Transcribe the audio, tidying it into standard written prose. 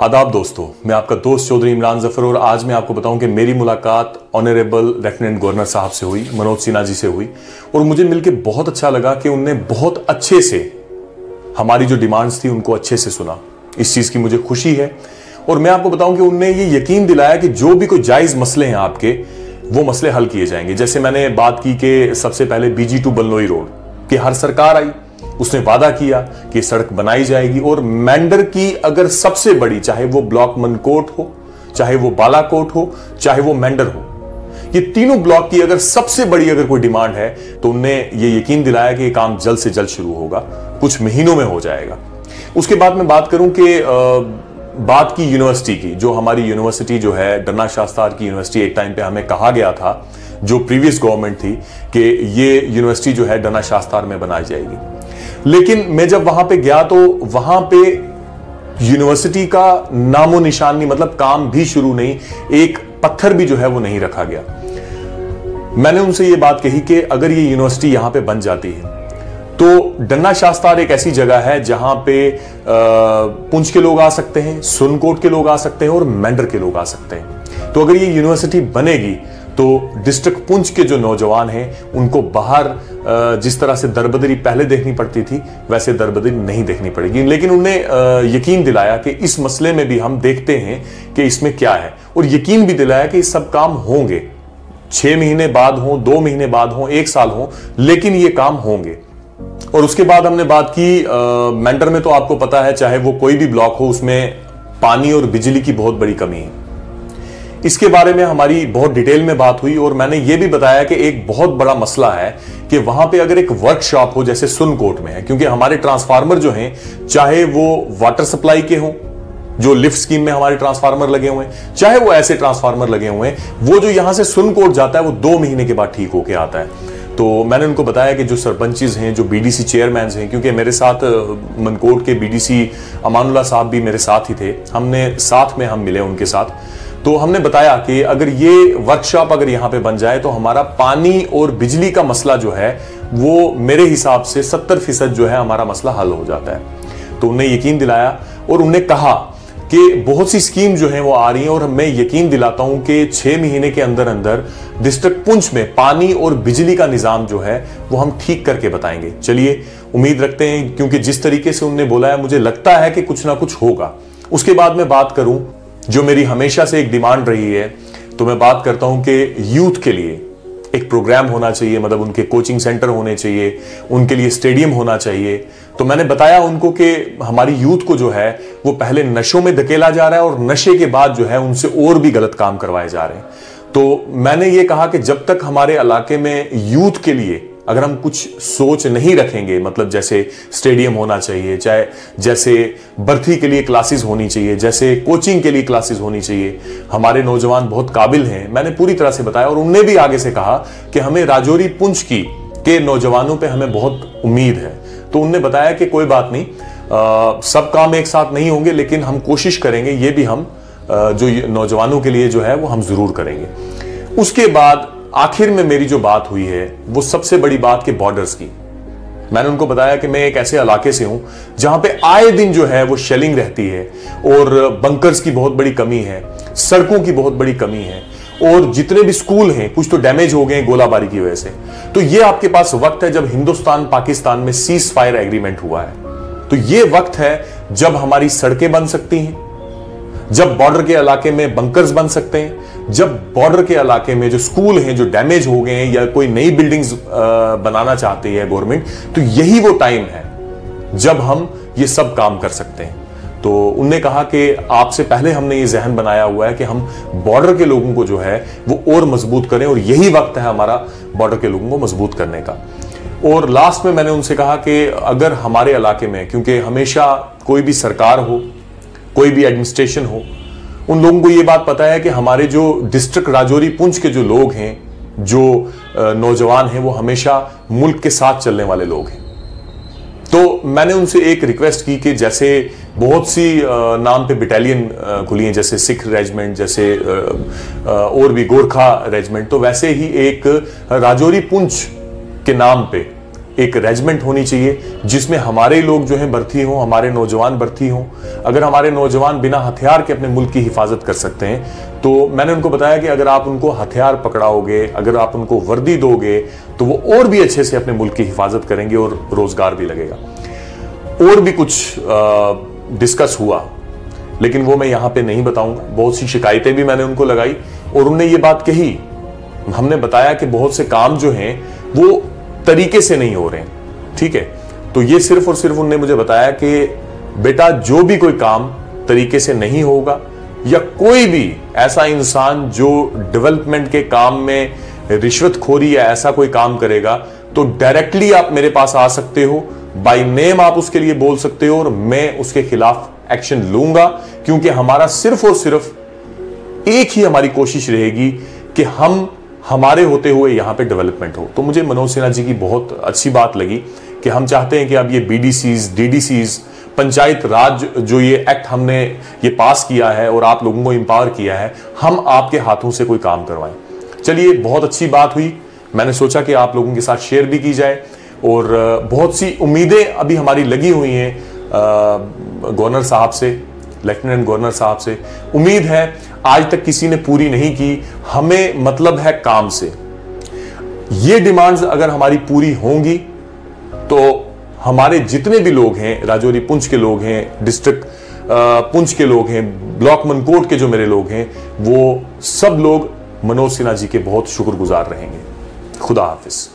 आदाब दोस्तों, मैं आपका दोस्त चौधरी इमरान जफर और आज मैं आपको बताऊं कि मेरी मुलाकात ऑनरेबल लेफ्टिनेंट गवर्नर साहब से हुई, मनोज सिन्हा जी से हुई और मुझे मिलकर बहुत अच्छा लगा कि उनने बहुत अच्छे से हमारी जो डिमांड्स थी उनको अच्छे से सुना। इस चीज की मुझे खुशी है और मैं आपको बताऊं कि उनने ये यकीन दिलाया कि जो भी कोई जायज मसले हैं आपके, वो मसले हल किए जाएंगे। जैसे मैंने बात की कि सबसे पहले BG 2 बलनोई रोड की हर सरकार आई, उसने वादा किया कि सड़क बनाई जाएगी और मेंढर की अगर सबसे बड़ी, चाहे वो ब्लॉक मनकोट हो, चाहे वो बालाकोट हो, चाहे वो मेंढर हो, ये तीनों ब्लॉक की अगर सबसे बड़ी अगर कोई डिमांड है तो उनने ये यकीन दिलाया कि ये काम जल्द से जल्द शुरू होगा, कुछ महीनों में हो जाएगा। उसके बाद मैं बात करूं कि बात की यूनिवर्सिटी की, जो हमारी यूनिवर्सिटी जो है डन्ना शास्तार की यूनिवर्सिटी, एक टाइम पे हमें कहा गया था जो प्रीवियस गवर्नमेंट थी कि ये यूनिवर्सिटी जो है डन्ना शास्तार में बनाई जाएगी, लेकिन मैं जब वहां पे गया तो वहां पे यूनिवर्सिटी का नामो निशान नहीं, मतलब काम भी शुरू नहीं, एक पत्थर भी जो है वो नहीं रखा गया। मैंने उनसे ये बात कही कि अगर ये यूनिवर्सिटी यहां पे बन जाती है तो डन्ना शास्तार एक ऐसी जगह है जहां पे पुंछ के लोग आ सकते हैं, सुरनकोट के लोग आ सकते हैं और मेंढर के लोग आ सकते हैं। तो अगर ये यूनिवर्सिटी बनेगी तो डिस्ट्रिक्ट पुंछ के जो नौजवान हैं उनको बाहर जिस तरह से दरबदरी पहले देखनी पड़ती थी वैसे दरबदरी नहीं देखनी पड़ेगी। लेकिन उन्हें यकीन दिलाया कि इस मसले में भी हम देखते हैं कि इसमें क्या है और यकीन भी दिलाया कि सब काम होंगे, 6 महीने बाद हो, 2 महीने बाद हो, 1 साल हो, लेकिन ये काम होंगे। और उसके बाद हमने बात की मेंढर में, तो आपको पता है चाहे वो कोई भी ब्लॉक हो उसमें पानी और बिजली की बहुत बड़ी कमी है। इसके बारे में हमारी बहुत डिटेल में बात हुई और मैंने ये भी बताया कि एक बहुत बड़ा मसला है कि वहां पे अगर एक वर्कशॉप हो जैसे सुरनकोट में है, क्योंकि हमारे ट्रांसफार्मर जो हैं, चाहे वो वाटर सप्लाई के हों, जो लिफ्ट स्कीम में हमारे ट्रांसफार्मर लगे हुए हैं, चाहे वो ऐसे ट्रांसफार्मर लगे हुए हैं, वो जो यहां से सुरनकोट जाता है वो 2 महीने के बाद ठीक होके आता है। तो मैंने उनको बताया कि जो सरपंचेस हैं, जो BDC चेयरमैन हैं, क्योंकि मेरे साथ मनकोट के BDC अमानुल्लाह साहब भी मेरे साथ ही थे, हमने साथ में हम मिले उनके साथ, तो हमने बताया कि अगर ये वर्कशॉप अगर यहां पे बन जाए तो हमारा पानी और बिजली का मसला जो है वो मेरे हिसाब से 70% जो है हमारा मसला हल हो जाता है। तो उन्हें यकीन दिलाया और उन्हें कहा कि बहुत सी स्कीम जो है वो आ रही हैं और मैं यकीन दिलाता हूं कि 6 महीने के अंदर अंदर डिस्ट्रिक्ट पुंछ में पानी और बिजली का निजाम जो है वो हम ठीक करके बताएंगे। चलिए उम्मीद रखते हैं, क्योंकि जिस तरीके से उन्होंने बोला है मुझे लगता है कि कुछ ना कुछ होगा। उसके बाद मैं बात करूं जो मेरी हमेशा से एक डिमांड रही है, तो मैं बात करता हूं कि यूथ के लिए एक प्रोग्राम होना चाहिए, मतलब उनके कोचिंग सेंटर होने चाहिए, उनके लिए स्टेडियम होना चाहिए। तो मैंने बताया उनको कि हमारी यूथ को जो है वो पहले नशों में धकेला जा रहा है और नशे के बाद जो है उनसे और भी गलत काम करवाए जा रहे हैं। तो मैंने ये कहा कि जब तक हमारे इलाके में यूथ के लिए अगर हम कुछ सोच नहीं रखेंगे, मतलब जैसे स्टेडियम होना चाहिए, चाहे जैसे भर्ती के लिए क्लासेस होनी चाहिए, जैसे कोचिंग के लिए क्लासेस होनी चाहिए, हमारे नौजवान बहुत काबिल हैं, मैंने पूरी तरह से बताया। और उनने भी आगे से कहा कि हमें राजौरी पुंछ की के नौजवानों पे हमें बहुत उम्मीद है। तो उनने बताया कि कोई बात नहीं, सब काम एक साथ नहीं होंगे, लेकिन हम कोशिश करेंगे, ये भी हम जो नौजवानों के लिए जो है वो हम जरूर करेंगे। उसके बाद आखिर में मेरी जो बात हुई है वो सबसे बड़ी बात के बॉर्डर्स की। मैंने उनको बताया कि मैं एक ऐसे इलाके से हूं जहां पे आए दिन जो है वो शेलिंग रहती है और बंकर्स की बहुत बड़ी कमी है, सड़कों की बहुत बड़ी कमी है और जितने भी स्कूल हैं कुछ तो डैमेज हो गए गोलाबारी की वजह से। तो ये आपके पास वक्त है जब हिंदुस्तान पाकिस्तान में सीज फायर एग्रीमेंट हुआ है, तो ये वक्त है जब हमारी सड़कें बन सकती हैं, जब बॉर्डर के इलाके में बंकर्स बन सकते हैं, जब बॉर्डर के इलाके में जो स्कूल हैं जो डैमेज हो गए हैं या कोई नई बिल्डिंग्स बनाना चाहती है गवर्नमेंट, तो यही वो टाइम है जब हम ये सब काम कर सकते हैं। तो उनने कहा कि आपसे पहले हमने ये जहन बनाया हुआ है कि हम बॉर्डर के लोगों को जो है वो और मजबूत करें और यही वक्त है हमारा बॉर्डर के लोगों को मजबूत करने का। और लास्ट में मैंने उनसे कहा कि अगर हमारे इलाके में, क्योंकि हमेशा कोई भी सरकार हो, कोई भी एडमिनिस्ट्रेशन हो, उन लोगों को ये बात पता है कि हमारे जो डिस्ट्रिक्ट राजौरी पुंछ के जो लोग हैं, जो नौजवान हैं, वो हमेशा मुल्क के साथ चलने वाले लोग हैं। तो मैंने उनसे एक रिक्वेस्ट की कि जैसे बहुत सी नाम पे बटालियन खुली हैं, जैसे सिख रेजिमेंट, जैसे और भी गोरखा रेजिमेंट, तो वैसे ही एक राजौरी पुंछ के नाम पे एक रेजिमेंट होनी चाहिए जिसमें हमारे लोग जो हैं भर्ती हों, हमारे नौजवान भर्ती हों। अगर हमारे नौजवान बिना हथियार के अपने मुल्क की हिफाजत कर सकते हैं, तो मैंने उनको बताया कि अगर आप उनको हथियार पकड़ाओगे, अगर आप उनको वर्दी दोगे, तो वो और भी अच्छे से अपने मुल्क की हिफाजत करेंगे और रोजगार भी लगेगा। और भी कुछ डिस्कस हुआ, लेकिन वो मैं यहां पे नहीं बताऊंगा। बहुत सी शिकायतें भी मैंने उनको लगाई और उन्होंने ये बात कही, हमने बताया कि बहुत से काम जो हैं वो तरीके से नहीं हो रहे हैं, ठीक है। तो ये सिर्फ और सिर्फ उन्होंने मुझे बताया कि बेटा जो भी कोई काम तरीके से नहीं होगा, या कोई भी ऐसा इंसान जो डेवलपमेंट के काम में रिश्वतखोरी या ऐसा कोई काम करेगा, तो डायरेक्टली आप मेरे पास आ सकते हो, बाय नेम आप उसके लिए बोल सकते हो और मैं उसके खिलाफ एक्शन लूंगा। क्योंकि हमारा सिर्फ और सिर्फ एक ही हमारी कोशिश रहेगी कि हम हमारे होते हुए यहां पे डेवलपमेंट हो। तो मुझे मनोज सिन्हा जी की बहुत अच्छी बात लगी कि हम चाहते हैं कि अब ये बीडीसीज, डीडीसीज, पंचायत राज जो ये एक्ट हमने ये पास किया है और आप लोगों को एम्पावर किया है, हम आपके हाथों से कोई काम करवाएं। चलिए, बहुत अच्छी बात हुई। मैंने सोचा कि आप लोगों के साथ शेयर भी की जाए और बहुत सी उम्मीदें अभी हमारी लगी हुई हैं गवर्नर साहब से, लेफ्टिनेंट गवर्नर साहब से। उम्मीद है आज तक किसी ने पूरी नहीं की। हमें मतलब है काम से। ये डिमांड्स अगर हमारी पूरी होंगी तो हमारे जितने भी लोग हैं, राजौरी पुंछ के लोग हैं, डिस्ट्रिक्ट पुंछ के लोग हैं, ब्लॉक मनकोट के जो मेरे लोग हैं, वो सब लोग मनोज सिन्हा जी के बहुत शुक्रगुजार रहेंगे। खुदा हाफिज।